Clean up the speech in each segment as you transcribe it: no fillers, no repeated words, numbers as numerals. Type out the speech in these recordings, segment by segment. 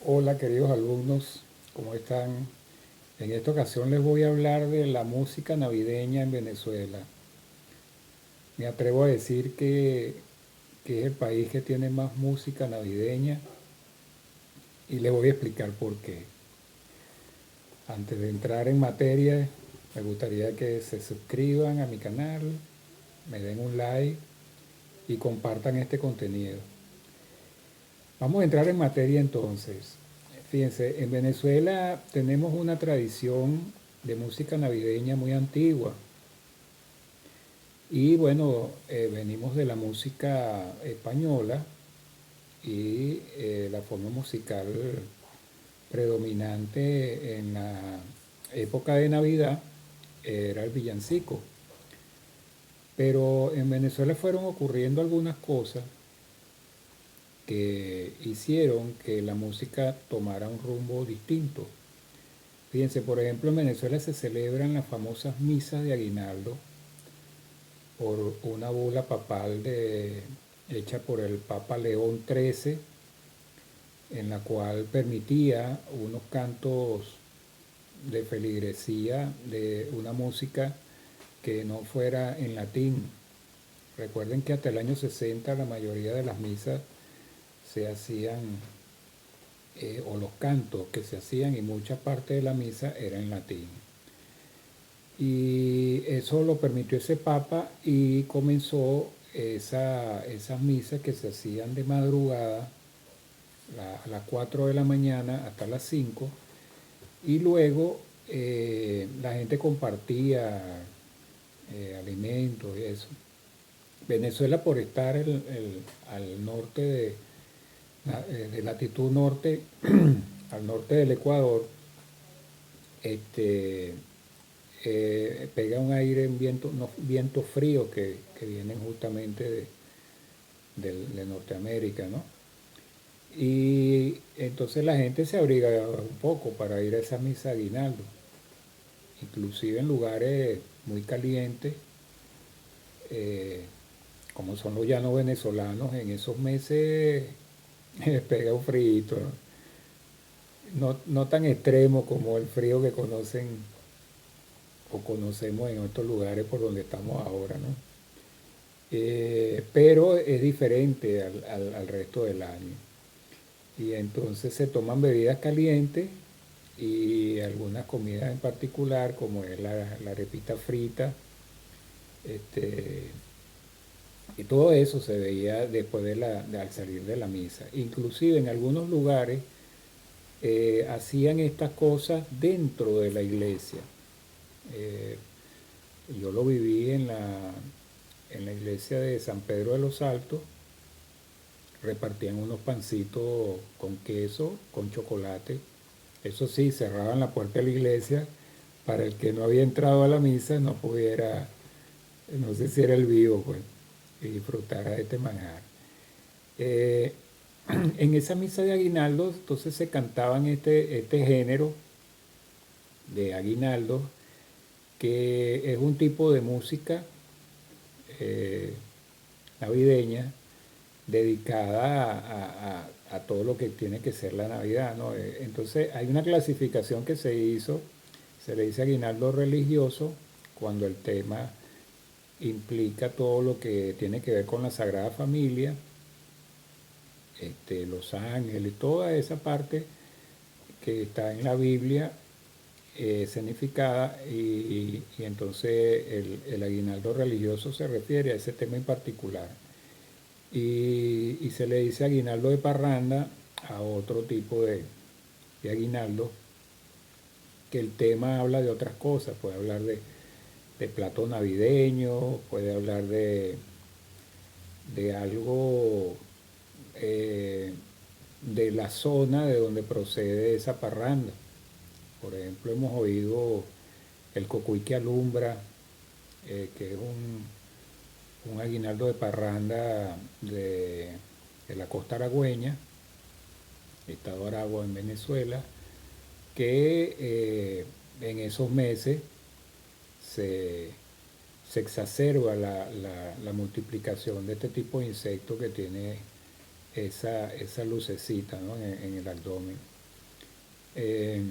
Hola queridos alumnos, ¿cómo están? En esta ocasión les voy a hablar de la música navideña en Venezuela. Me atrevo a decir que es el país que tiene más música navideña y les voy a explicar por qué. Antes de entrar en materia, me gustaría que se suscriban a mi canal, me den un like y compartan este contenido. Vamos a entrar en materia entonces. Fíjense, en Venezuela tenemos una tradición de música navideña muy antigua. Y bueno, venimos de la música española y la forma musical predominante en la época de Navidad era el villancico. Pero en Venezuela fueron ocurriendo algunas cosas que hicieron que la música tomara un rumbo distinto. Fíjense, por ejemplo, en Venezuela se celebran las famosas misas de aguinaldo por una bula papal hecha por el Papa León XIII, en la cual permitía unos cantos de feligresía, de una música que no fuera en latín. Recuerden que hasta el año 60 la mayoría de las misas se hacían, o los cantos que se hacían y mucha parte de la misa era en latín. Y eso lo permitió ese papa y comenzó esas misas que se hacían de madrugada a las 4 de la mañana hasta las 5 y luego la gente compartía alimentos y eso. Venezuela, por estar al norte de latitud norte, al norte del Ecuador, este, pega un aire, un viento, unos vientos fríos que vienen justamente de Norteamérica, ¿no? Y entonces la gente se abriga un poco para ir a esa misa de aguinaldo, inclusive en lugares muy calientes, eh, como son los llanos venezolanos, en esos meses pega un frío, no tan extremo como el frío que conocen o conocemos en otros lugares por donde estamos ahora, ¿no? Pero es diferente al resto del año. Y entonces se toman bebidas calientes y algunas comidas en particular, como es la arepita frita, este, y todo eso se veía después al salir de la misa. Inclusive en algunos lugares hacían estas cosas dentro de la iglesia. Eh, yo lo viví en la iglesia de San Pedro de los Altos, repartían unos pancitos con queso, con chocolate. Eso sí, cerraban la puerta de la iglesia para el que no había entrado a la misa no pudiera, no sé si era el vivo, pues, y disfrutara de este manjar. Eh, en esa misa de aguinaldo, entonces se cantaban este género de aguinaldo, que es un tipo de música eh, navideña dedicada a todo lo que tiene que ser la Navidad, ¿no? Entonces hay una clasificación que se hizo, se le dice aguinaldo religioso, cuando el tema implica todo lo que tiene que ver con la Sagrada Familia, los ángeles, toda esa parte que está en la Biblia significada y entonces el aguinaldo religioso se refiere a ese tema en particular. Y se le dice aguinaldo de parranda a otro tipo de aguinaldo, que el tema habla de otras cosas, puede hablar de plato navideño, puede hablar de algo de la zona de donde procede esa parranda. Por ejemplo, hemos oído el cocuy que alumbra, que es un aguinaldo de parranda de la costa aragüeña, estado Aragua en Venezuela, que en esos meses se, se exacerba la multiplicación de este tipo de insectos que tiene esa lucecita, ¿no? en el abdomen. Eh,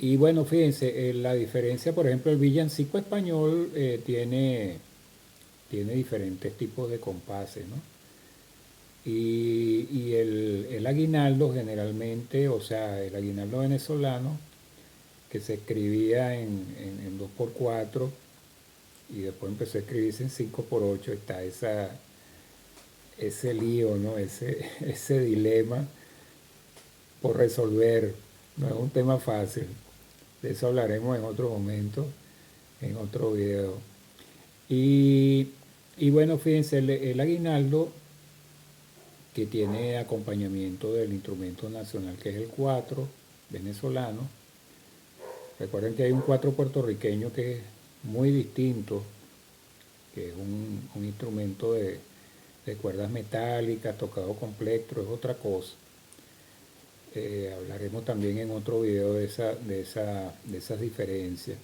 y bueno, fíjense, la diferencia, por ejemplo, el villancico español tiene diferentes tipos de compases, ¿no? Y el aguinaldo generalmente, o sea, el aguinaldo venezolano, que se escribía en 2x4 y después empezó a escribirse en 5x8, está ese lío, ¿no? Ese dilema por resolver. No es un tema fácil. De eso hablaremos en otro momento, en otro video. Y, y bueno, fíjense, el aguinaldo que tiene acompañamiento del instrumento nacional que es el cuatro venezolano. Recuerden que hay un cuatro puertorriqueño que es muy distinto, que es un instrumento de cuerdas metálicas, tocado con plectro, es otra cosa. Hablaremos también en otro video de esas diferencias.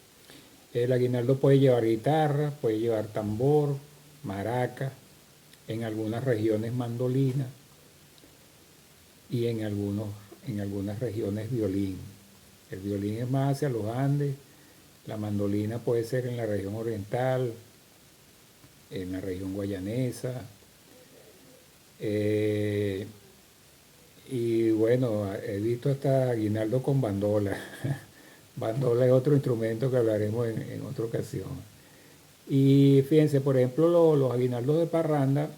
El aguinaldo puede llevar guitarra, puede llevar tambor, maraca, en algunas regiones mandolina y en algunas regiones violín. El violín es más hacia los Andes, la mandolina puede ser en la región oriental, en la región guayanesa. Y bueno, he visto hasta aguinaldo con bandola. Bandola es otro instrumento que hablaremos en otra ocasión. Y fíjense, por ejemplo, los aguinaldos de parranda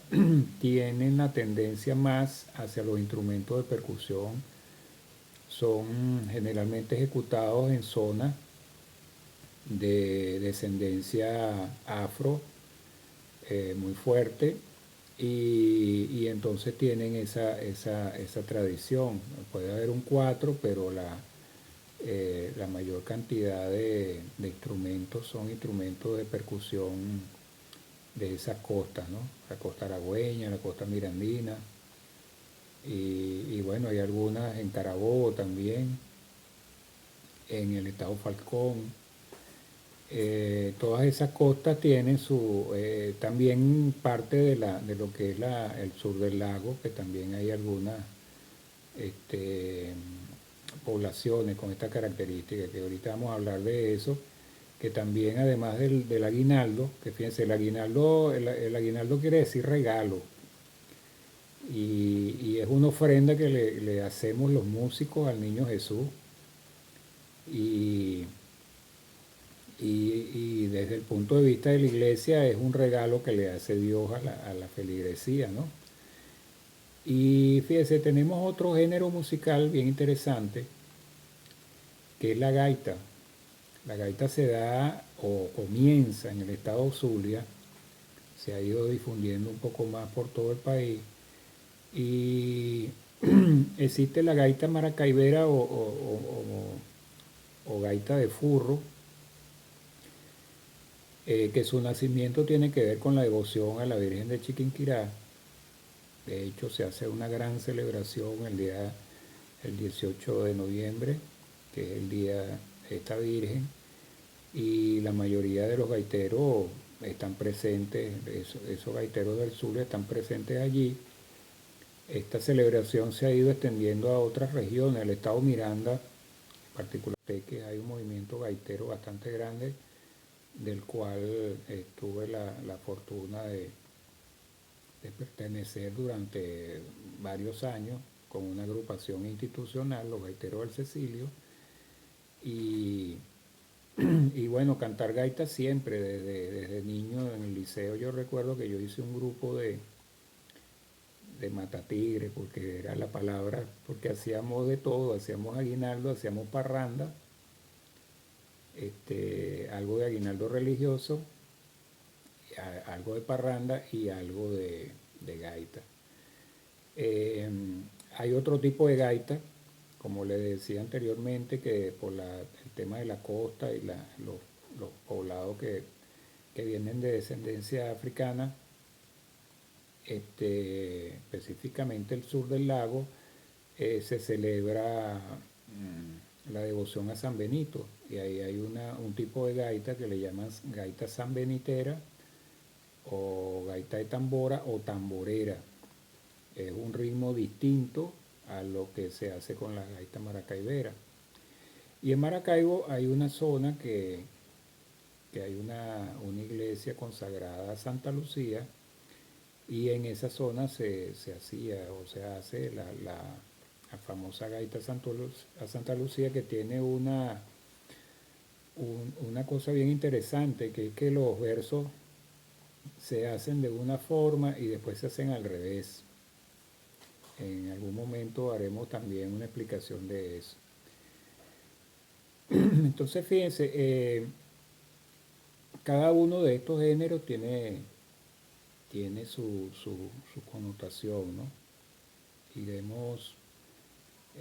tienen la tendencia más hacia los instrumentos de percusión. Son generalmente ejecutados en zonas de descendencia afro muy fuerte y entonces tienen esa tradición. Puede haber un cuatro, pero la mayor cantidad de instrumentos son instrumentos de percusión de esas costas, ¿no? La costa aragüeña, la costa mirandina, y bueno, hay algunas en Carabobo también, en el estado Falcón. Todas esas costas tienen también parte de lo que es el sur del lago, que también hay algunas este, poblaciones con esta característica, que ahorita vamos a hablar de eso, que también además del aguinaldo, que fíjense, el aguinaldo quiere decir regalo, y es una ofrenda que le hacemos los músicos al niño Jesús, y, y desde el punto de vista de la iglesia es un regalo que le hace Dios a la feligresía, ¿no? Y fíjense, tenemos otro género musical bien interesante, que es la gaita. La gaita se da o comienza en el estado Zulia, se ha ido difundiendo un poco más por todo el país, y existe la gaita maracaibera o gaita de furro, que su nacimiento tiene que ver con la devoción a la Virgen de Chiquinquirá. De hecho, se hace una gran celebración el 18 de noviembre, que es el día de esta Virgen, y la mayoría de los gaiteros están presentes, esos gaiteros del sur están presentes allí. Esta celebración se ha ido extendiendo a otras regiones, el estado Miranda, en particular, que hay un movimiento gaitero bastante grande, del cual tuve la fortuna de pertenecer durante varios años con una agrupación institucional, los Gaiteros del Cecilio, y, y bueno, cantar gaita siempre, desde niño en el liceo. Yo recuerdo que yo hice un grupo de matatigre, porque era la palabra, porque hacíamos de todo, hacíamos aguinaldo, hacíamos parranda, algo de aguinaldo religioso, algo de parranda y algo de gaita. Eh, Hay otro tipo de gaita, como les decía anteriormente, que por el tema de la costa y los poblados que vienen de descendencia africana, específicamente el sur del lago, se celebra la devoción a San Benito, y ahí hay un tipo de gaita que le llaman gaita sanbenitera o gaita de tambora o tamborera. es un ritmo distinto a lo que se hace con la gaita maracaibera. Y en Maracaibo hay una zona que hay una iglesia consagrada a Santa Lucía, y en esa zona se hacía o se hace la famosa gaita a Santa Lucía, que tiene una cosa bien interesante, que es que los versos se hacen de una forma y después se hacen al revés. En algún momento haremos también una explicación de eso. Entonces, fíjense, cada uno de estos géneros tiene su connotación, ¿no? Iremos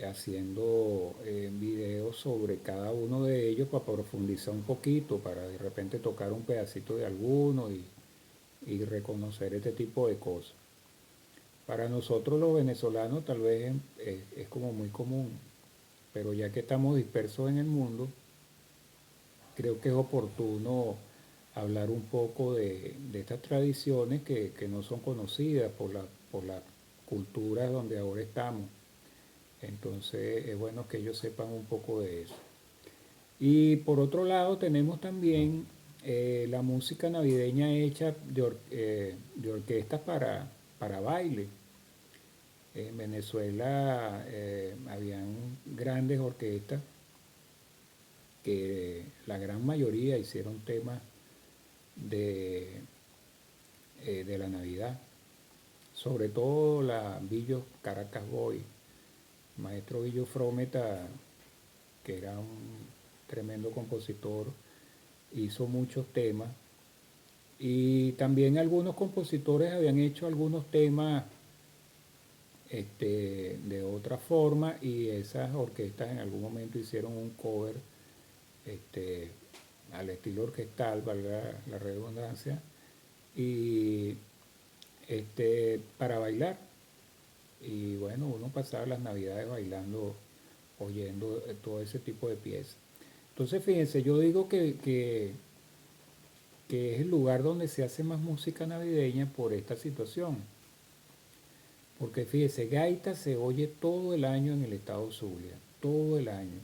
haciendo videos sobre cada uno de ellos para profundizar un poquito, para de repente tocar un pedacito de alguno y reconocer este tipo de cosas. Para nosotros los venezolanos tal vez es como muy común, pero ya que estamos dispersos en el mundo, creo que es oportuno hablar un poco de estas tradiciones que no son conocidas por la cultura donde ahora estamos. Entonces es bueno que ellos sepan un poco de eso. Y por otro lado tenemos también la música navideña hecha de orquestas para baile. En Venezuela habían grandes orquestas que la gran mayoría hicieron temas de, de la Navidad, sobre todo la Billo Caracas Boy. Maestro Billo Frometa, que era un tremendo compositor, hizo muchos temas, y también algunos compositores habían hecho algunos temas de otra forma, y esas orquestas en algún momento hicieron un cover este, al estilo orquestal, valga la redundancia, y para bailar. Y bueno, uno pasaba las navidades bailando, oyendo todo ese tipo de piezas. Entonces, fíjense, yo digo que es el lugar donde se hace más música navideña por esta situación. Porque fíjense, gaita se oye todo el año en el estado Zulia, todo el año.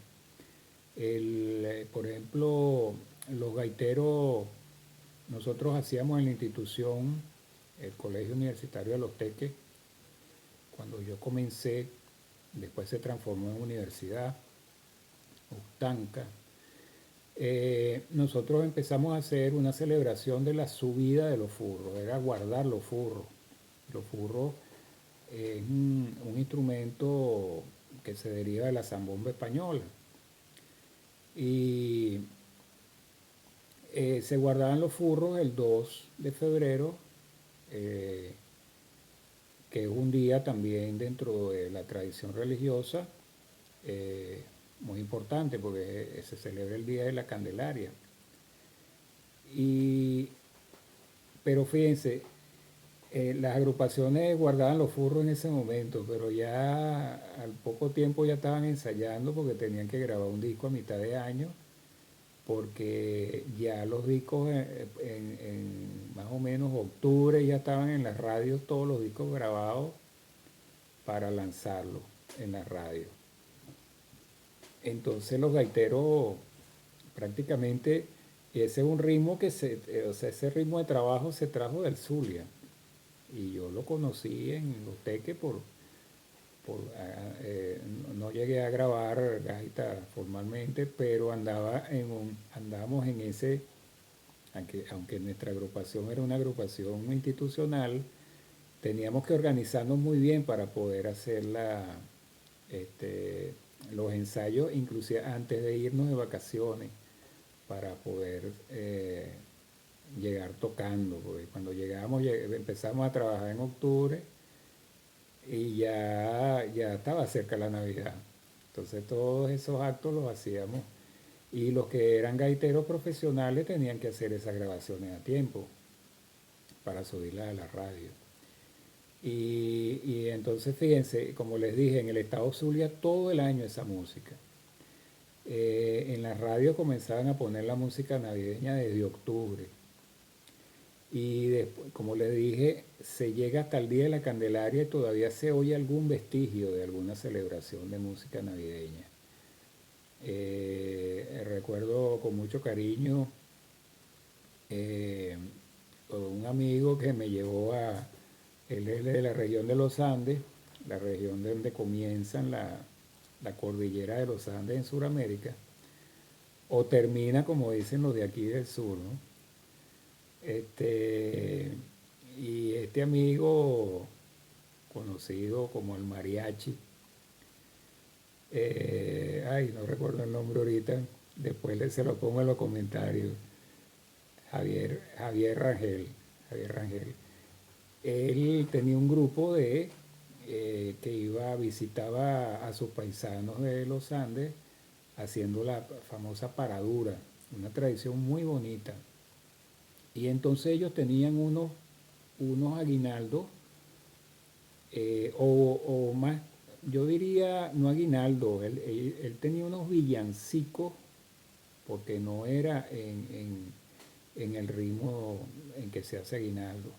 Por ejemplo, los gaiteros, nosotros hacíamos en la institución, el Colegio Universitario de Los Teques, cuando yo comencé, después se transformó en universidad, Ustanca. Nosotros empezamos a hacer una celebración de la subida de los furros, era guardar los furros. Los furros es un instrumento que se deriva de la zambomba española. Y se guardaban los furros el 2 de febrero, eh, que es un día también dentro de la tradición religiosa muy importante, porque se celebra el Día de la Candelaria. Y, pero fíjense, las agrupaciones guardaban los furros en ese momento, pero ya al poco tiempo ya estaban ensayando porque tenían que grabar un disco a mitad de año, porque ya los discos en más o menos octubre ya estaban en las radios, todos los discos grabados para lanzarlos en la radio. Entonces los gaiteros prácticamente, ese es un ritmo o sea, ese ritmo de trabajo se trajo del Zulia. Y yo lo conocí en Los Teques no llegué a grabar gaita formalmente, pero andábamos en ese, aunque nuestra agrupación era una agrupación institucional, teníamos que organizarnos muy bien para poder hacer los ensayos, inclusive antes de irnos de vacaciones, para poder llegar tocando, porque cuando llegamos empezamos a trabajar en octubre y ya estaba cerca la Navidad. Entonces todos esos actos los hacíamos, y los que eran gaiteros profesionales tenían que hacer esas grabaciones a tiempo para subirlas a la radio. Y entonces fíjense, como les dije, en el estado Zulia todo el año esa música. En la radio comenzaban a poner la música navideña desde octubre. Y después, como le dije, se llega hasta el Día de la Candelaria y todavía se oye algún vestigio de alguna celebración de música navideña. Recuerdo con mucho cariño eh, un amigo que me llevó a, él es de la región de los Andes, la región de donde comienzan la cordillera de los Andes en Sudamérica, o termina como dicen los de aquí del sur, ¿no? Este, y este amigo, conocido como el mariachi, ay, no recuerdo el nombre ahorita, después se lo pongo en los comentarios, Javier Rangel, Javier Rangel. Él tenía un grupo que visitaba a sus paisanos de los Andes haciendo la famosa paradura, una tradición muy bonita. Y entonces ellos tenían unos aguinaldos, o más, yo diría, no aguinaldo, él tenía unos villancicos, porque no era en el ritmo en que se hace aguinaldo.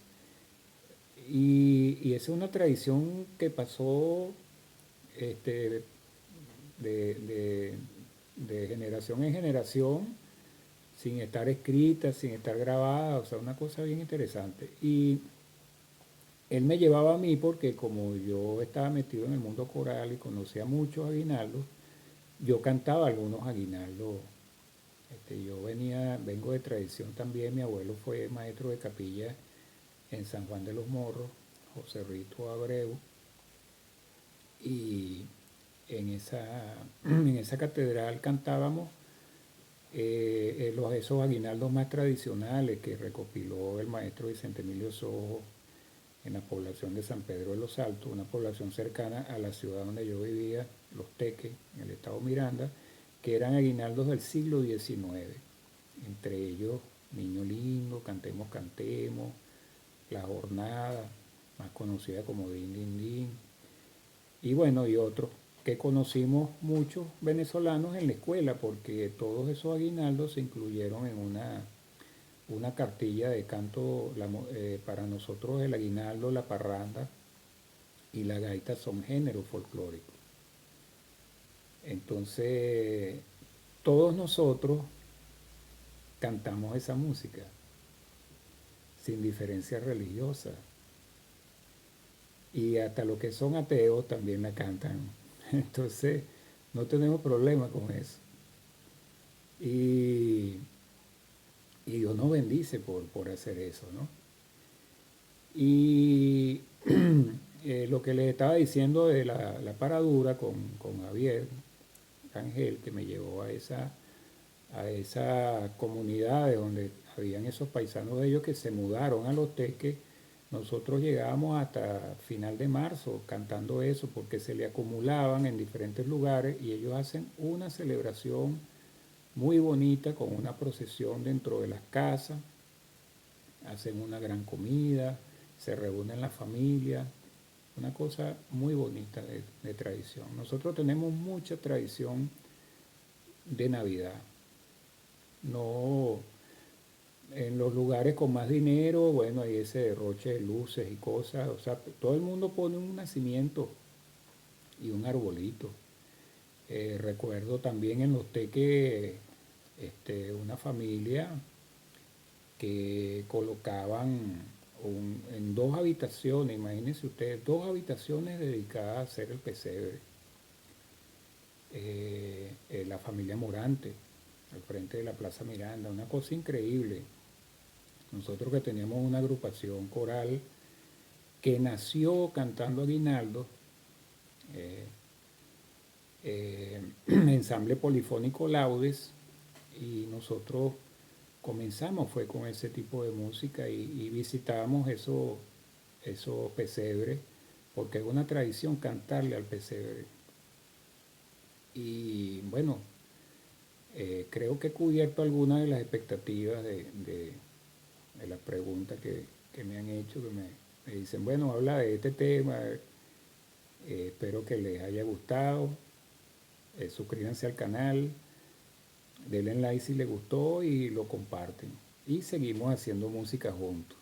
Y esa es una tradición que pasó este, de, de- de generación en generación, sin estar escrita, sin estar grabada, o sea, una cosa bien interesante. Y él me llevaba a mí porque como yo estaba metido en el mundo coral y conocía muchos aguinaldos, yo cantaba algunos aguinaldos. Yo vengo de tradición también, mi abuelo fue maestro de capilla en San Juan de los Morros, José Rito Abreu, y en esa catedral cantábamos esos aguinaldos más tradicionales que recopiló el maestro Vicente Emilio Sojo en la población de San Pedro de los Altos, una población cercana a la ciudad donde yo vivía, Los Teques, en el estado Miranda, que eran aguinaldos del siglo XIX. Entre ellos, Niño Lindo, Cantemos, Cantemos, La Jornada, más conocida como Din Din Din, y bueno, y otros que conocimos muchos venezolanos en la escuela, porque todos esos aguinaldos se incluyeron en una cartilla de canto. Para nosotros el aguinaldo, la parranda y la gaita son géneros folclóricos. Entonces, todos nosotros cantamos esa música, sin diferencia religiosa. Y hasta los que son ateos también la cantan. Entonces, no tenemos problema con eso. Y, y Dios nos bendice por hacer eso, ¿no? Y lo que les estaba diciendo de la paradura con Javier Ángel, que me llevó a esa comunidad de donde habían esos paisanos de ellos que se mudaron a Los Teques. Nosotros llegábamos hasta final de marzo cantando eso porque se le acumulaban en diferentes lugares y ellos hacen una celebración muy bonita con una procesión dentro de las casas, hacen una gran comida, se reúnen la familia, una cosa muy bonita de tradición. Nosotros tenemos mucha tradición de Navidad. No, en los lugares con más dinero, bueno, hay ese derroche de luces y cosas, o sea, todo el mundo pone un nacimiento y un arbolito. Recuerdo también en Los Teques una familia que colocaban en dos habitaciones, imagínense ustedes, dos habitaciones dedicadas a hacer el pesebre. La familia Morante, al frente de la Plaza Miranda, una cosa increíble. Nosotros que teníamos una agrupación coral que nació cantando aguinaldo, eh, ensamble polifónico Laudes, y nosotros comenzamos fue con ese tipo de música y visitábamos esos pesebres, porque es una tradición cantarle al pesebre. Y bueno, creo que he cubierto algunas de las expectativas de las preguntas que me han hecho, que me dicen, bueno, habla de este tema, espero que les haya gustado, suscríbanse al canal, denle like si les gustó y lo comparten. Y seguimos haciendo música juntos.